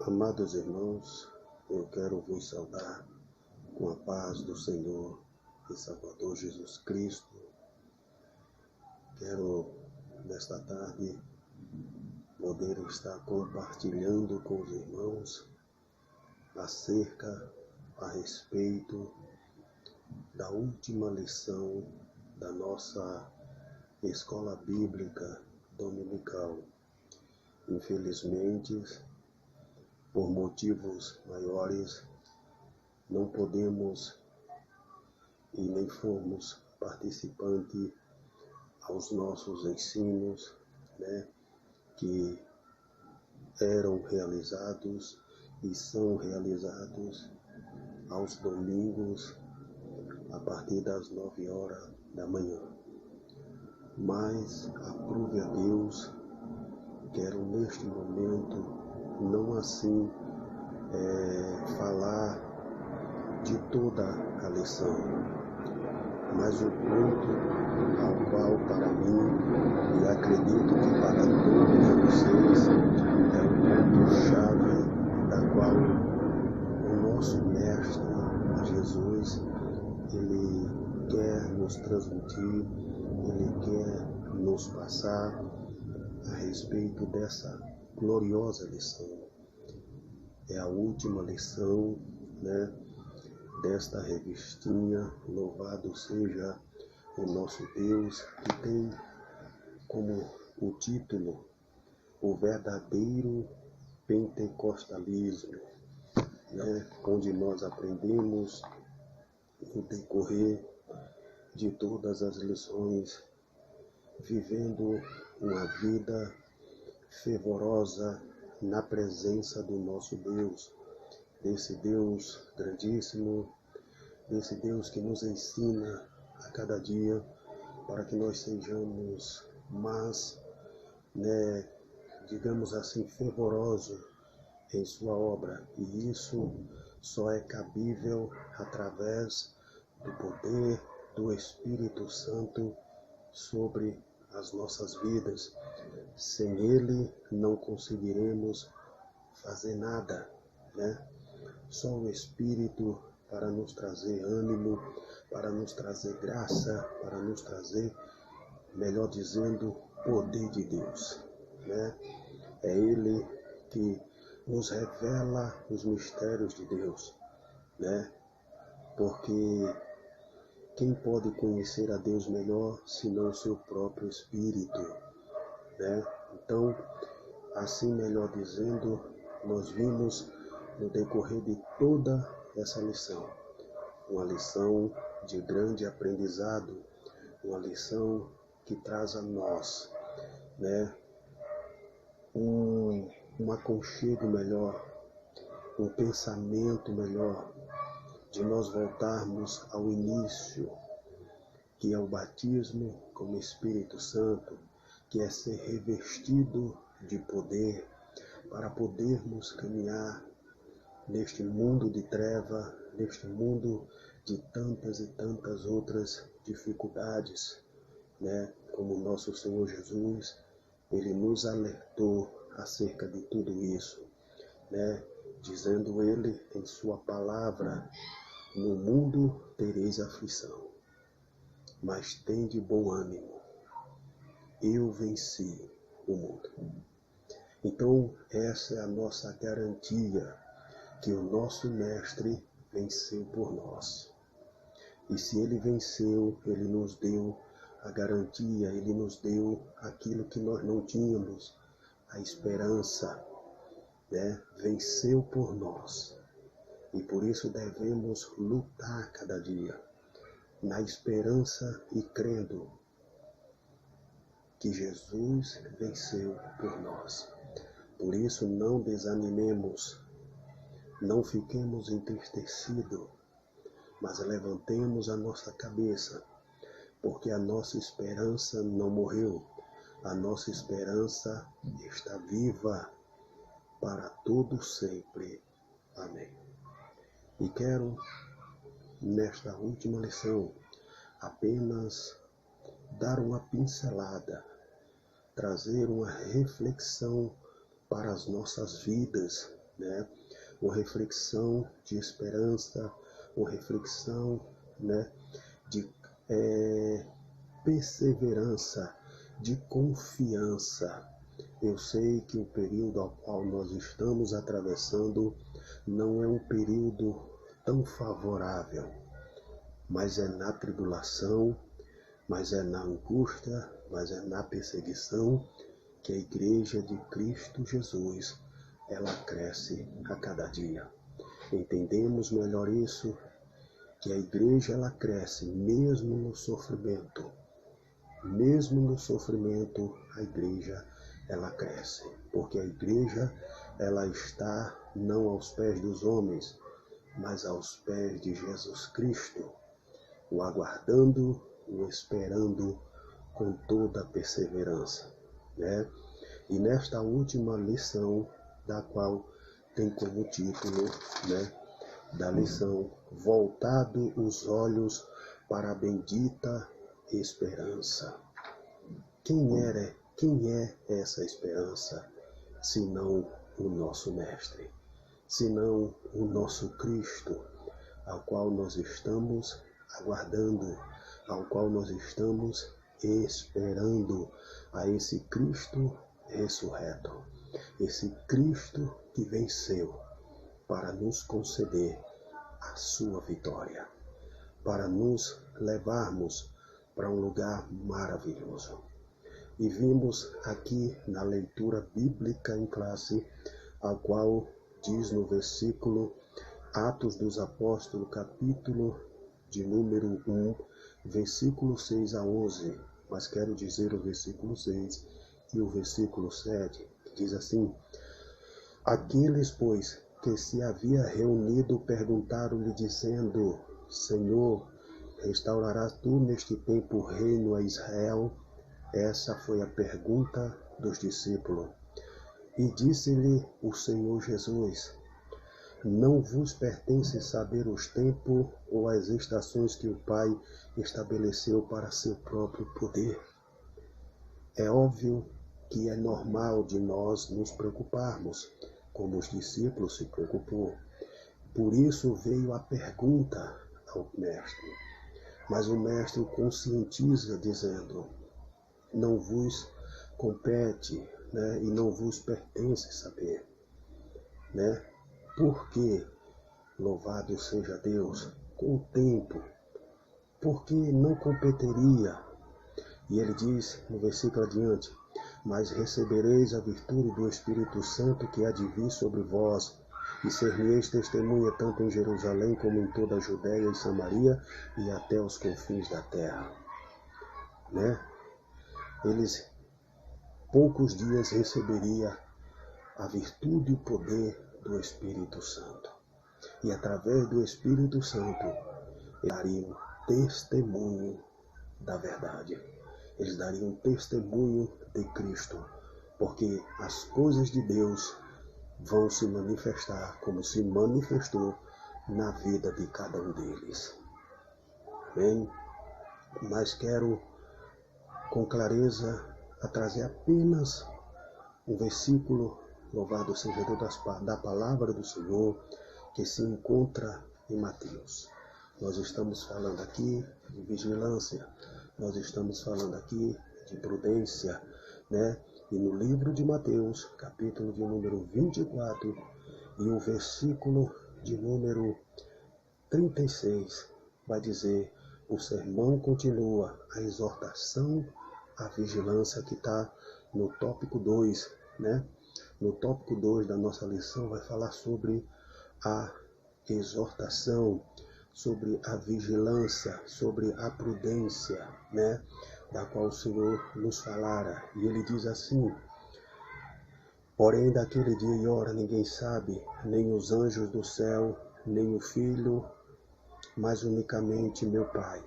Amados irmãos, eu quero vos saudar com a paz do Senhor e Salvador Jesus Cristo. Quero, nesta tarde, poder estar compartilhando com os irmãos a respeito da última lição da nossa escola bíblica dominical. Infelizmente, por motivos maiores, não podemos e nem fomos participantes aos nossos ensinos, que eram realizados e são realizados aos domingos a partir das 9 horas da manhã. Mas aprove a Deus, quero neste momento não assim falar de toda a lição, mas o ponto ao qual para mim, e acredito que para todos vocês, é o ponto-chave da qual o nosso Mestre Jesus, ele quer nos transmitir, ele quer nos passar a respeito dessa gloriosa lição. É a última lição, desta revistinha. Louvado seja o nosso Deus, que tem como o título o verdadeiro pentecostalismo, onde nós aprendemos no decorrer de todas as lições, vivendo uma vida fervorosa na presença do nosso Deus, desse Deus grandíssimo, desse Deus que nos ensina a cada dia para que nós sejamos mais, digamos assim, fervorosos em sua obra. E isso só é cabível através do poder do Espírito Santo sobre as nossas vidas. Sem Ele não conseguiremos fazer nada, Só o Espírito para nos trazer ânimo, para nos trazer graça, para nos trazer, melhor dizendo, poder de Deus, É Ele que nos revela os mistérios de Deus, Porque quem pode conhecer a Deus melhor senão o seu próprio Espírito, Então, assim melhor dizendo, nós vimos no decorrer de toda essa lição, uma lição de grande aprendizado, uma lição que traz a nós, um aconchego melhor, um pensamento melhor, de nós voltarmos ao início, que é o batismo com o Espírito Santo, que é ser revestido de poder para podermos caminhar neste mundo de treva, neste mundo de tantas e tantas outras dificuldades, Como o nosso Senhor Jesus, ele nos alertou acerca de tudo isso, Dizendo ele em sua palavra: no mundo tereis aflição, mas tende bom ânimo, eu venci o mundo. Então, essa é a nossa garantia, que o nosso Mestre venceu por nós. E se ele venceu, ele nos deu a garantia, ele nos deu aquilo que nós não tínhamos, a esperança, Venceu por nós. E por isso devemos lutar cada dia, na esperança e crendo que Jesus venceu por nós. Por isso não desanimemos, não fiquemos entristecidos, mas levantemos a nossa cabeça, porque a nossa esperança não morreu, a nossa esperança está viva para todo sempre. Amém. E quero, nesta última lição, apenas dar uma pincelada, trazer uma reflexão para as nossas vidas, né? Uma reflexão de esperança, uma reflexão, né, de perseverança, de confiança. Eu sei que o período ao qual nós estamos atravessando não é um período tão favorável, mas é na tribulação, mas é na angústia, mas é na perseguição que a Igreja de Cristo Jesus, ela cresce a cada dia. Entendemos melhor isso, que a Igreja, ela cresce mesmo no sofrimento. Mesmo no sofrimento, a Igreja, ela cresce. Porque a Igreja, ela está não aos pés dos homens, mas aos pés de Jesus Cristo, o aguardando, o esperando com toda a perseverança, né? E nesta última lição, da qual tem como título, né, da lição, voltado os olhos para a bendita esperança. Quem é essa esperança, senão o nosso Mestre, senão o nosso Cristo, ao qual nós estamos aguardando, ao qual nós estamos esperando, a esse Cristo ressurreto, esse Cristo que venceu para nos conceder a sua vitória, para nos levarmos para um lugar maravilhoso. E vimos aqui na leitura bíblica em classe, a qual diz no versículo Atos dos Apóstolos, capítulo de número 1, versículo 6 a 11, mas quero dizer o versículo 6 e o versículo 7, que diz assim: Aqueles, pois, que se havia reunido, perguntaram-lhe, dizendo: Senhor, restaurarás tu neste tempo o reino a Israel? Essa foi a pergunta dos discípulos. E disse-lhe o Senhor Jesus: Não vos pertence saber os tempos ou as estações que o Pai estabeleceu para seu próprio poder. É óbvio que é normal de nós nos preocuparmos, como os discípulos se preocupou. Por isso veio a pergunta ao mestre. Mas o mestre conscientiza dizendo: não vos compete, né, e não vos pertence saber, né? Porque, louvado seja Deus, com o tempo, porque não competiria. E ele diz no versículo adiante: Mas recebereis a virtude do Espírito Santo que há de vir sobre vós, e ser-me-eis testemunha tanto em Jerusalém como em toda a Judéia e Samaria e até os confins da terra. Né? Eles, poucos dias, receberia a virtude e o poder do Espírito Santo. E através do Espírito Santo, eles dariam testemunho da verdade. Eles dariam testemunho de Cristo, porque as coisas de Deus vão se manifestar como se manifestou na vida de cada um deles. Bem, mas quero com clareza a trazer apenas um versículo, louvado seja Deus, da palavra do Senhor, que se encontra em Mateus. Nós estamos falando aqui de vigilância, nós estamos falando aqui de prudência, né? E no livro de Mateus, capítulo de número 24, e o versículo de número 36, vai dizer: o sermão continua, a exortação à vigilância, que está no tópico 2, né? No tópico 2 da nossa lição vai falar sobre a exortação, sobre a vigilância, sobre a prudência, né? Da qual o Senhor nos falara. E ele diz assim: porém daquele dia e hora ninguém sabe, nem os anjos do céu, nem o Filho, mas unicamente meu Pai.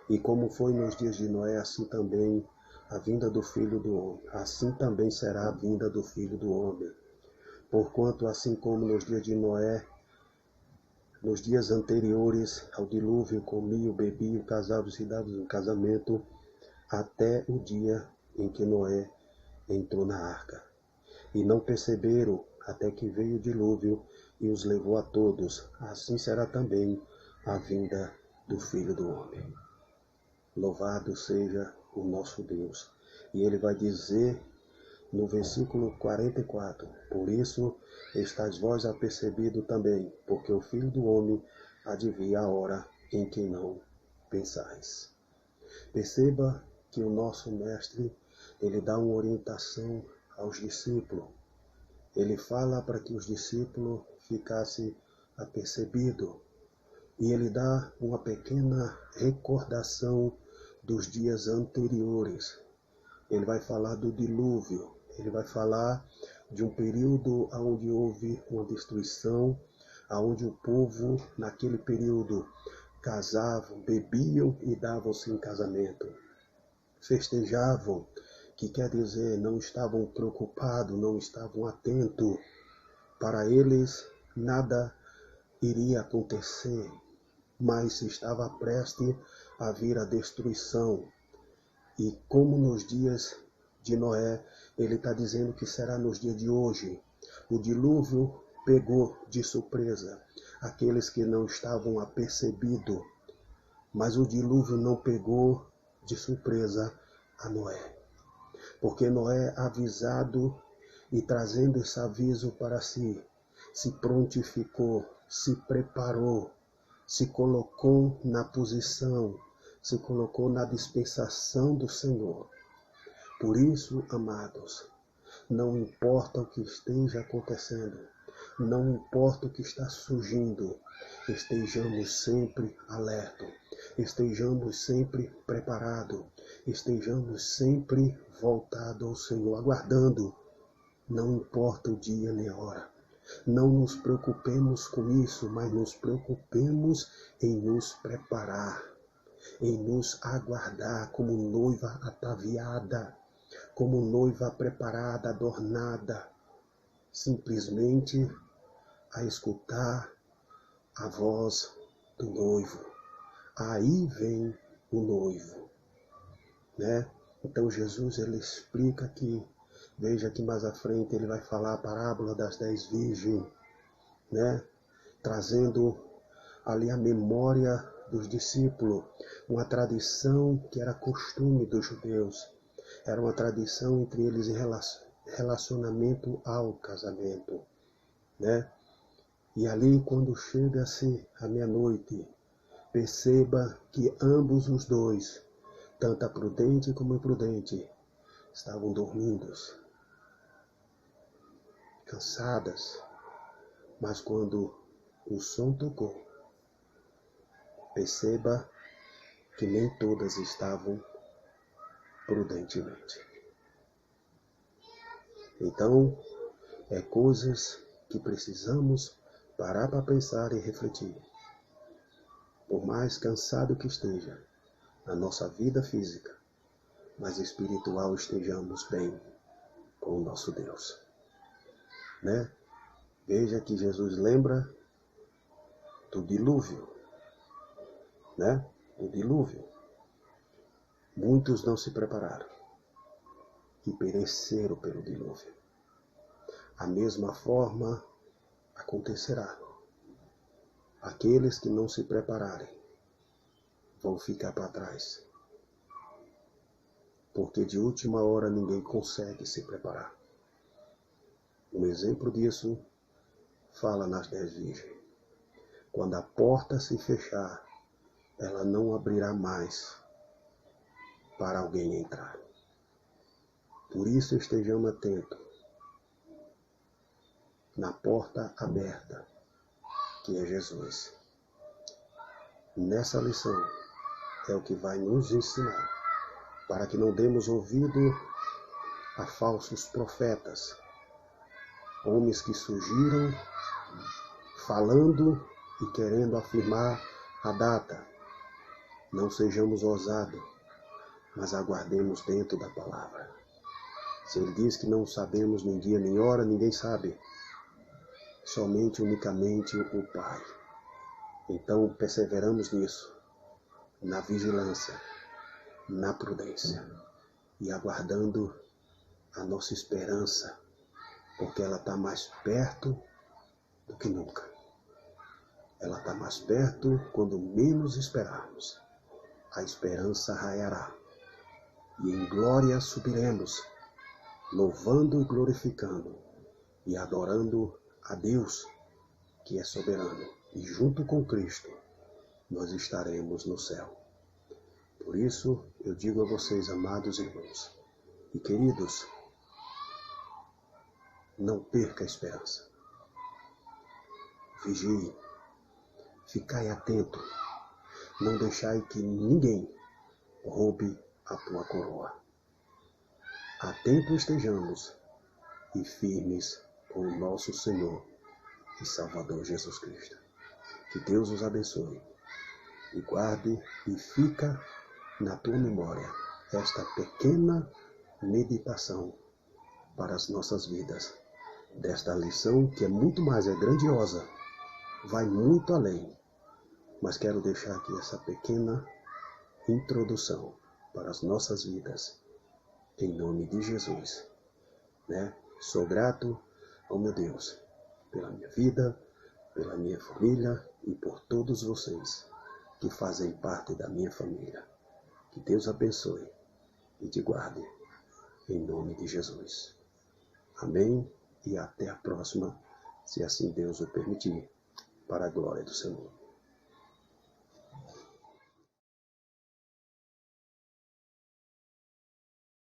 E como foi nos dias de Noé, assim também a vinda do Filho do Homem, assim também será a vinda do Filho do Homem. Porquanto, assim como nos dias de Noé, nos dias anteriores ao dilúvio, comiam, bebiam, casavam-se e davam em casamento, até o dia em que Noé entrou na arca. E não perceberam até que veio o dilúvio e os levou a todos. Assim será também a vinda do Filho do Homem. Louvado seja o nosso Deus. E ele vai dizer no versículo 44, por isso estáis vós apercebido também, porque o Filho do Homem há de vir a hora em que não pensais. Perceba que o nosso mestre, ele dá uma orientação aos discípulos. Ele fala para que os discípulos ficassem apercebidos. E ele dá uma pequena recordação dos dias anteriores. Ele vai falar do dilúvio. Ele vai falar de um período onde houve uma destruição, onde o povo, naquele período, casavam, bebiam e davam-se em casamento. Festejavam, que quer dizer, não estavam preocupados, não estavam atentos. Para eles, nada iria acontecer, mas estava prestes a vir a destruição. E como nos dias de Noé, ele está dizendo que será nos dias de hoje. O dilúvio pegou de surpresa aqueles que não estavam apercebidos, mas o dilúvio não pegou de surpresa a Noé. Porque Noé, avisado e trazendo esse aviso para si, se prontificou, se preparou, se colocou na posição, se colocou na dispensação do Senhor. Por isso, amados, não importa o que esteja acontecendo, não importa o que está surgindo, estejamos sempre alerta, estejamos sempre preparados, estejamos sempre voltados ao Senhor, aguardando. Não importa o dia nem a hora. Não nos preocupemos com isso, mas nos preocupemos em nos preparar, em nos aguardar como noiva ataviada, como noiva preparada, adornada, simplesmente a escutar a voz do noivo. Aí vem o noivo, né? Então Jesus, ele explica que, veja que mais à frente ele vai falar a parábola das 10 virgens, né? Trazendo ali a memória dos discípulos, uma tradição que era costume dos judeus, era uma tradição entre eles em relacionamento ao casamento, né? E ali, quando chega-se a meia-noite, perceba que ambos os dois, tanto a prudente como a imprudente, estavam dormindo, cansadas, mas quando o som tocou, perceba que nem todas estavam prudentemente. Então, é coisas que precisamos parar para pensar e refletir. Por mais cansado que esteja na nossa vida física, mas espiritual estejamos bem com o nosso Deus, né? Veja que Jesus lembra do dilúvio, né? Do dilúvio. Muitos não se prepararam e pereceram pelo dilúvio. A mesma forma acontecerá. Aqueles que não se prepararem vão ficar para trás. Porque de última hora ninguém consegue se preparar. Um exemplo disso fala nas 10 virgens. Quando a porta se fechar, ela não abrirá mais para alguém entrar. Por isso estejamos atentos na porta aberta, que é Jesus. Nessa lição é o que vai nos ensinar, para que não demos ouvido a falsos profetas, homens que surgiram falando e querendo afirmar a data. Não sejamos ousados, mas aguardemos dentro da palavra. Se ele diz que não sabemos nem dia nem hora, ninguém sabe. Somente, unicamente o Pai. Então, perseveramos nisso, na vigilância, na prudência e aguardando a nossa esperança porque ela está mais perto do que nunca. Ela está mais perto quando menos esperarmos. A esperança raiará, e em glória subiremos, louvando e glorificando, e adorando a Deus, que é soberano, e junto com Cristo, nós estaremos no céu. Por isso, eu digo a vocês, amados irmãos e queridos, não perca a esperança. Vigie, ficai atento, não deixai que ninguém roube a tua coroa. Atento estejamos e firmes com o nosso Senhor e Salvador Jesus Cristo. Que Deus os abençoe e guarde e fica na tua memória esta pequena meditação para as nossas vidas, desta lição que é muito mais, é grandiosa, vai muito além, mas quero deixar aqui essa pequena introdução para as nossas vidas, em nome de Jesus, né? Sou grato ao meu Deus pela minha vida, pela minha família e por todos vocês que fazem parte da minha família. Que Deus abençoe e te guarde, em nome de Jesus. Amém e até a próxima, se assim Deus o permitir, para a glória do Senhor.